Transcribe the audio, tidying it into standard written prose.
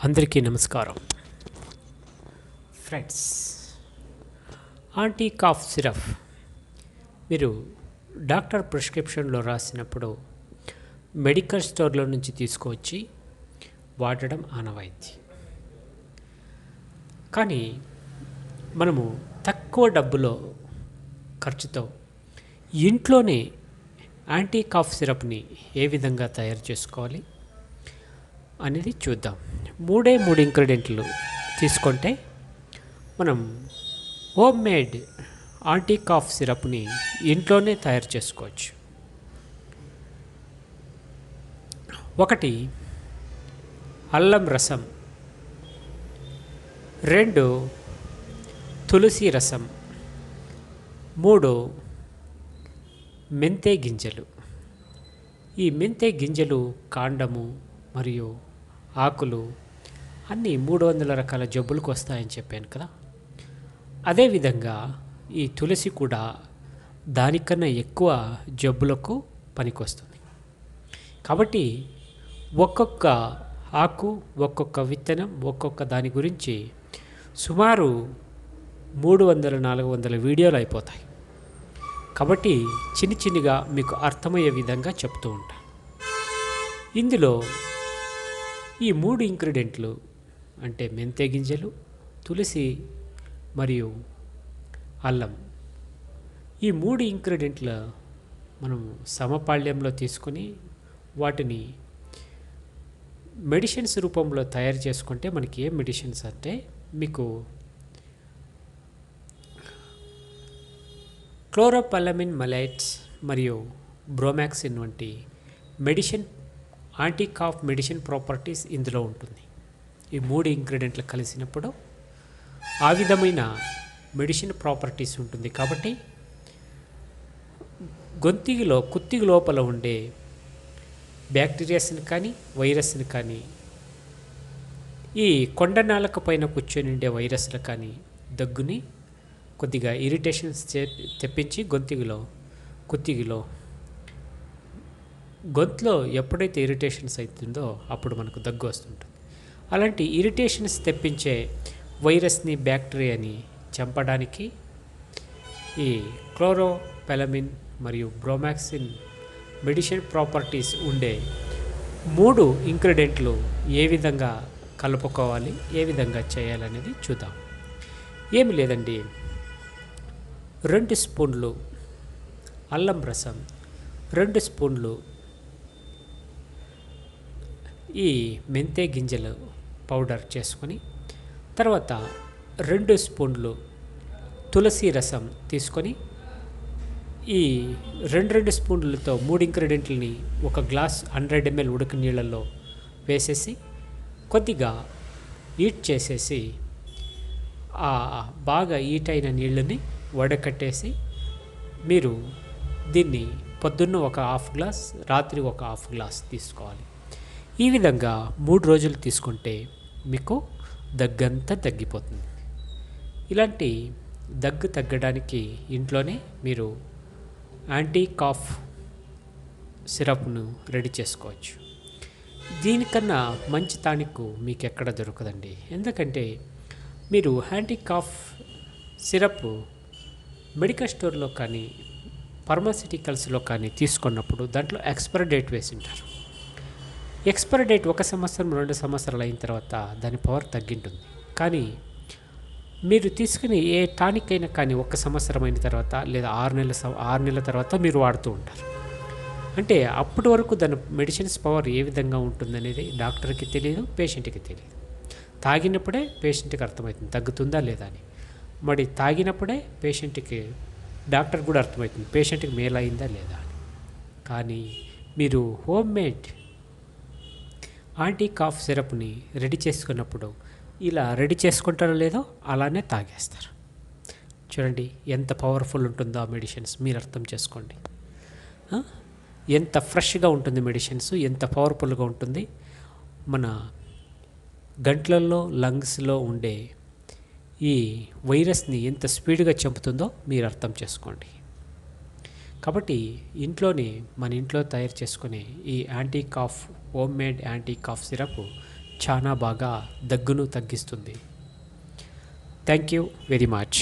అందరికీ నమస్కారం friends. Anti cough syrup మీరు డాక్టర్ ప్రిస్క్రిప్షన్లో రాసినప్పుడు మెడికల్ స్టోర్లో నుంచి తీసుకువచ్చి వాడడం ఆనవాయితీ. కానీ మనము తక్కువ డబ్బులో ఖర్చుతో ఇంట్లోనే యాంటీ కాఫ్ సిరప్ని ఏ విధంగా తయారు చేసుకోవాలి అనేది చూద్దాం. మూడు ఇంగ్రీడియంట్లు తీసుకుంటే మనం హోమ్ మేడ్ యాంటీ కాఫ్ సిరప్ని ఇంట్లోనే తయారు చేసుకోవచ్చు. ఒకటి అల్లం రసం, 2 తులసి రసం, 3 మెంతే గింజలు. ఈ మెంతే గింజలు కాండము మరియు ఆకులు అన్నీ 300 రకాల జబ్బులకు వస్తాయని చెప్పాను కదా. అదేవిధంగా ఈ తులసి కూడా దానికన్నా ఎక్కువ జబ్బులకు పనికొస్తుంది. కాబట్టి ఒక్కొక్క ఆకు, ఒక్కొక్క విత్తనం, ఒక్కొక్క దాని గురించి సుమారు 300-400 వీడియోలు అయిపోతాయి. కాబట్టి చిన్నగా మీకు అర్థమయ్యే విధంగా చెప్తూ ఉంటాను. ఇందులో ఈ 3 ఇంగ్రీడియంట్లు అంటే మెంతే గింజలు, తులసి మరియు అల్లం, ఈ 3 ఇంగ్రీడియంట్ల మనం సమపాళ్యంలో తీసుకొని వాటిని మెడిసిన్స్ రూపంలో తయారు చేసుకుంటే మనకి ఏం మెడిసిన్స్ అంటే మీకు క్లోరోపలమిన్ మలైట్స్ మరియు బ్రోమాక్సిన్ వంటి medicine anti cough medicine properties ఇందులో ఉంటుంది. ఈ 3 ఇంగ్రీడియంట్లు కలిసినప్పుడు ఆ విధమైన మెడిసిన్ ప్రాపర్టీస్ ఉంటుంది. కాబట్టి కుత్తిగి లోపల ఉండే బ్యాక్టీరియాస్ని కానీ వైరస్ని కానీ, ఈ కొండ నాలుక పైన కూర్చొని ఉండే వైరస్లు కానీ దగ్గుని కొద్దిగా ఇరిటేషన్స్ తెప్పించి కుత్తిగిలో గొంతులో ఎప్పుడైతే ఇరిటేషన్స్ అవుతుందో అప్పుడు మనకు దగ్గు వస్తుంటుంది. అలాంటి ఇరిటేషన్స్ తెప్పించే వైరస్ని, బ్యాక్టీరియాని చంపడానికి ఈ క్లోరోపెలమిన్ మరియు బ్రోమాక్సిన్ మెడిసిన్ ప్రాపర్టీస్ ఉండే 3 ఇంగ్రీడియంట్లు ఏ విధంగా కలుపుకోవాలి, ఏ విధంగా చేయాలనేది చూద్దాం. ఏమి లేదండి, 2 స్పూన్లు అల్లం రసం, 2 స్పూన్లు ఈ మెంతే గింజలు పౌడర్ చేసుకొని, తర్వాత 2 స్పూన్లు తులసి రసం తీసుకొని, ఈ 2 స్పూన్లతో 3 ఇంగ్రీడియంట్లని ఒక గ్లాస్ 100 ml ఉడికి నీళ్ళల్లో వేసేసి కొద్దిగా హీట్ చేసేసి, ఆ బాగా హీట్ అయిన నీళ్ళని వడకట్టేసి మీరు దీన్ని పొద్దున్న ఒక హాఫ్ గ్లాస్, రాత్రి ఒక హాఫ్ గ్లాస్ తీసుకోవాలి. ఈ విధంగా 3 రోజులు తీసుకుంటే మీకు దగ్గంతా తగ్గిపోతుంది. ఇలాంటి దగ్గు తగ్గడానికి ఇంట్లోనే మీరు యాంటీ కాఫ్ సిరప్ను రెడీ చేసుకోవచ్చు. దీనికన్నా మంచి టానిక్ మీకు ఎక్కడ దొరకదండి. ఎందుకంటే మీరు యాంటీ కాఫ్ సిరప్ మెడికల్ స్టోర్లో కానీ ఫార్మాసిటికల్స్లో కానీ తీసుకున్నప్పుడు దాంట్లో ఎక్స్పైరీ డేట్ వేసి ఉంటారు. ఎక్స్పైరీ డేట్ 1 సంవత్సరం 2 సంవత్సరాలు అయిన తర్వాత దాని పవర్ తగ్గింటుంది. కానీ మీరు తీసుకునే ఏ టానిక్ అయినా కానీ 1 సంవత్సరం అయిన తర్వాత లేదా 6 నెలల తర్వాత మీరు వాడుతూ ఉంటారు. అంటే అప్పటి వరకు దాని మెడిసిన్స్ పవర్ ఏ విధంగా ఉంటుందనేది డాక్టర్కి తెలియదు, పేషెంట్కి తెలియదు. తాగినప్పుడే పేషెంట్కి అర్థమవుతుంది తగ్గుతుందా లేదా అని. మరి తాగినప్పుడే డాక్టర్ కూడా అర్థమవుతుంది పేషెంట్కి మేలైందా లేదా అని. కానీ మీరు హోమ్ మేడ్ యాంటీ కాఫ్ సిరప్ని రెడీ చేసుకున్నప్పుడు ఇలా రెడీ చేసుకుంటారో లేదో అలానే తాగేస్తారు. చూడండి ఎంత పవర్ఫుల్ ఉంటుందో ఆ మెడిసిన్స్, మీరు అర్థం చేసుకోండి. ఎంత ఫ్రెష్గా ఉంటుంది మెడిసిన్స్, ఎంత పవర్ఫుల్గా ఉంటుంది. మన గంటలలో, లంగ్స్లో ఉండే ఈ వైరస్ని ఎంత స్పీడ్గా చంపుతుందో మీరు అర్థం చేసుకోండి. కాబట్టి మన ఇంట్లో తయారు చేసుకునే ఈ anti cough home made anti cough syrup చాలా బాగా దగ్గును తగ్గిస్తుంది. Thank you very much.